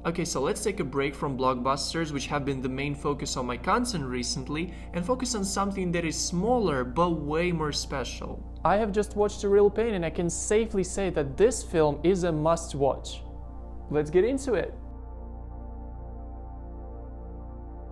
Okay, so let's take a break from blockbusters, which have been the main focus on my content recently, and focus on something that is smaller but way more special. I have just watched A Real Pain and I can safely say that this film is a must-watch. Let's get into it.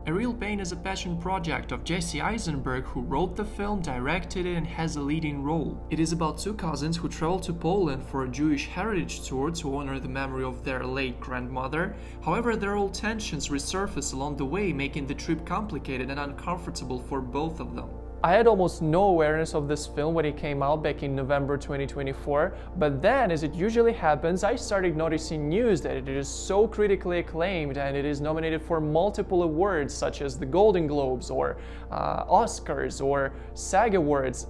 A Real Pain is a passion project of Jesse Eisenberg, who wrote the film, directed it, and has a leading role. It is about two cousins who travel to Poland for a Jewish heritage tour to honor the memory of their late grandmother. However, their old tensions resurface along the way, making the trip complicated and uncomfortable for both of them. I had almost no awareness of this film when it came out back in November 2024, but then, as it usually happens, I started noticing news that it is so critically acclaimed and it is nominated for multiple awards such as the Golden Globes or Oscars or SAG Awards,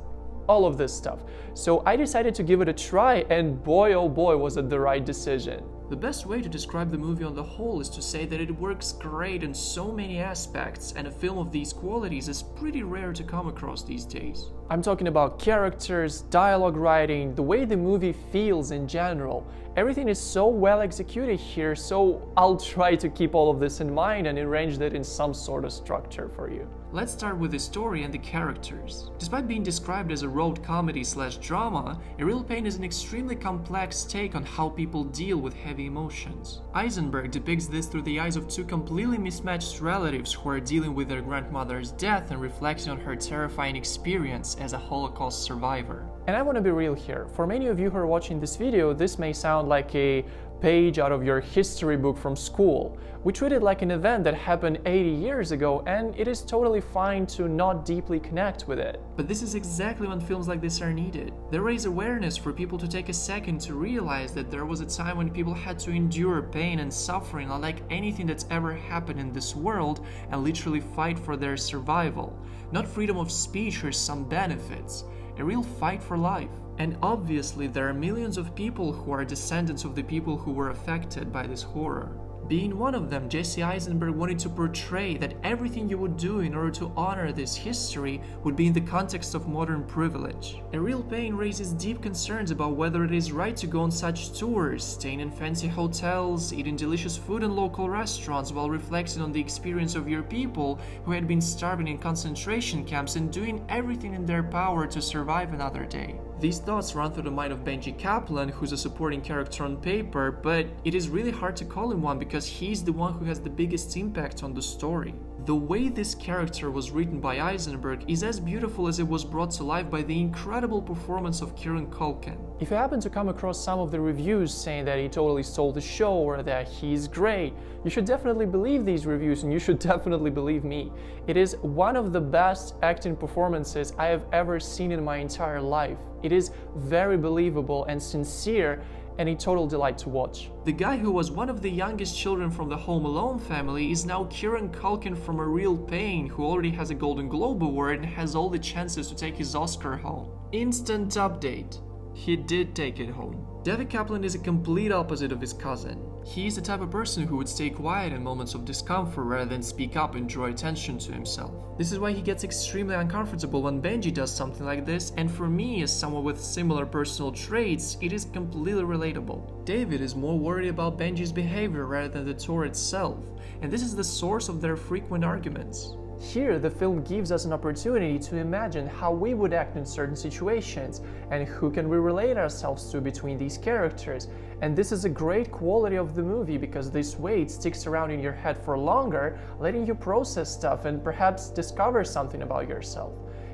all of this stuff. So I decided to give it a try, and boy oh boy was it the right decision. The best way to describe the movie on the whole is to say that it works great in so many aspects, and a film of these qualities is pretty rare to come across these days. I'm talking about characters, dialogue writing, the way the movie feels in general. Everything is so well executed here, so I'll try to keep all of this in mind and arrange that in some sort of structure for you. Let's start with the story and the characters. Despite being described as a road comedy/drama, A Real Pain is an extremely complex take on how people deal with heavy emotions. Eisenberg depicts this through the eyes of two completely mismatched relatives who are dealing with their grandmother's death and reflecting on her terrifying experience as a Holocaust survivor. And I want to be real here. For many of you who are watching this video, this may sound like a page out of your history book from school. We treat it like an event that happened 80 years ago, and it is totally fine to not deeply connect with it. But this is exactly when films like this are needed. They raise awareness for people to take a second to realize that there was a time when people had to endure pain and suffering unlike anything that's ever happened in this world, and literally fight for their survival. Not freedom of speech or some benefits. A real fight for life. And obviously there are millions of people who are descendants of the people who were affected by this horror. Being one of them, Jesse Eisenberg wanted to portray that everything you would do in order to honor this history would be in the context of modern privilege. A Real Pain raises deep concerns about whether it is right to go on such tours, staying in fancy hotels, eating delicious food in local restaurants while reflecting on the experience of your people who had been starving in concentration camps and doing everything in their power to survive another day. These thoughts run through the mind of Benji Kaplan, who's a supporting character on paper, but it is really hard to call him one because he's the one who has the biggest impact on the story. The way this character was written by Eisenberg is as beautiful as it was brought to life by the incredible performance of Kieran Culkin. If you happen to come across some of the reviews saying that he totally stole the show or that he's great, you should definitely believe these reviews and you should definitely believe me. It is one of the best acting performances I have ever seen in my entire life. It is very believable and sincere, and a total delight to watch. The guy who was one of the youngest children from the Home Alone family is now Kieran Culkin from A Real Pain, who already has a Golden Globe award and has all the chances to take his Oscar home. Instant update. He did take it home. David Kaplan is a complete opposite of his cousin. He's the type of person who would stay quiet in moments of discomfort rather than speak up and draw attention to himself. This is why he gets extremely uncomfortable when Benji does something like this, and for me, as someone with similar personal traits, it is completely relatable. David is more worried about Benji's behavior rather than the tour itself, and this is the source of their frequent arguments. Here, the film gives us an opportunity to imagine how we would act in certain situations and who can we relate ourselves to between these characters. And this is a great quality of the movie because this way it sticks around in your head for longer, letting you process stuff and perhaps discover something about yourself.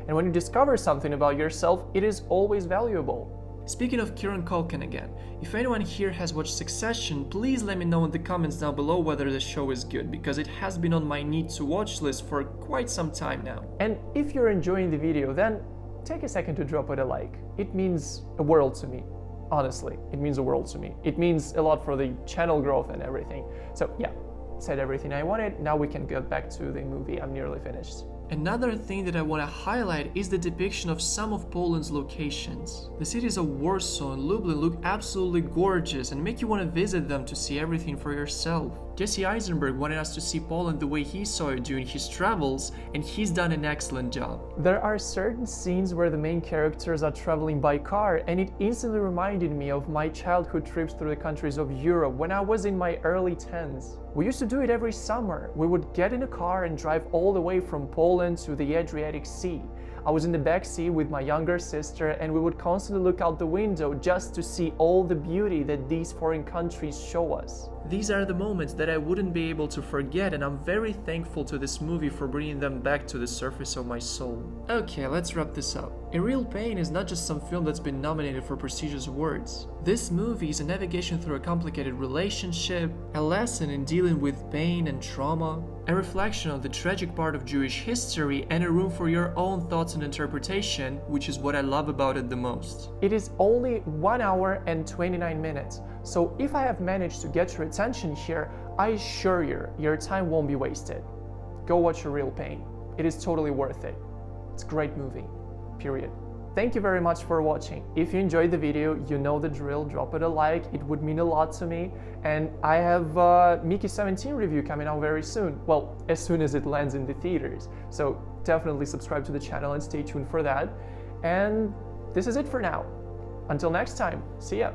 And when you discover something about yourself, it is always valuable. Speaking of Kieran Culkin again, if anyone here has watched Succession, please let me know in the comments down below whether the show is good, because it has been on my need to watch list for quite some time now. And if you're enjoying the video, then take a second to drop it a like. It means a world to me. Honestly, it means a world to me. It means a lot for the channel growth and everything. So yeah, said everything I wanted. Now we can get back to the movie. I'm nearly finished. Another thing that I want to highlight is the depiction of some of Poland's locations. The cities of Warsaw and Lublin look absolutely gorgeous and make you want to visit them to see everything for yourself. Jesse Eisenberg wanted us to see Poland the way he saw it during his travels, and he's done an excellent job. There are certain scenes where the main characters are traveling by car, and it instantly reminded me of my childhood trips through the countries of Europe when I was in my early 10s. We used to do it every summer. We would get in a car and drive all the way from Poland to the Adriatic Sea. I was in the back seat with my younger sister, and we would constantly look out the window just to see all the beauty that these foreign countries show us. These are the moments that I wouldn't be able to forget, and I'm very thankful to this movie for bringing them back to the surface of my soul. Okay, let's wrap this up. A Real Pain is not just some film that's been nominated for prestigious awards. This movie is a navigation through a complicated relationship, a lesson in dealing with pain and trauma, a reflection on the tragic part of Jewish history, and a room for your own thoughts and interpretation, which is what I love about it the most. It is only 1 hour and 29 minutes, so if I have managed to get your attention here, I assure you, your time won't be wasted. Go watch A Real Pain. It is totally worth it. It's a great movie. Period. Thank you very much for watching. If you enjoyed the video, you know the drill, drop it a like, it would mean a lot to me. And I have Mickey 17 review coming out very soon. Well, as soon as it lands in the theaters. So definitely subscribe to the channel and stay tuned for that. And this is it for now. Until next time, see ya.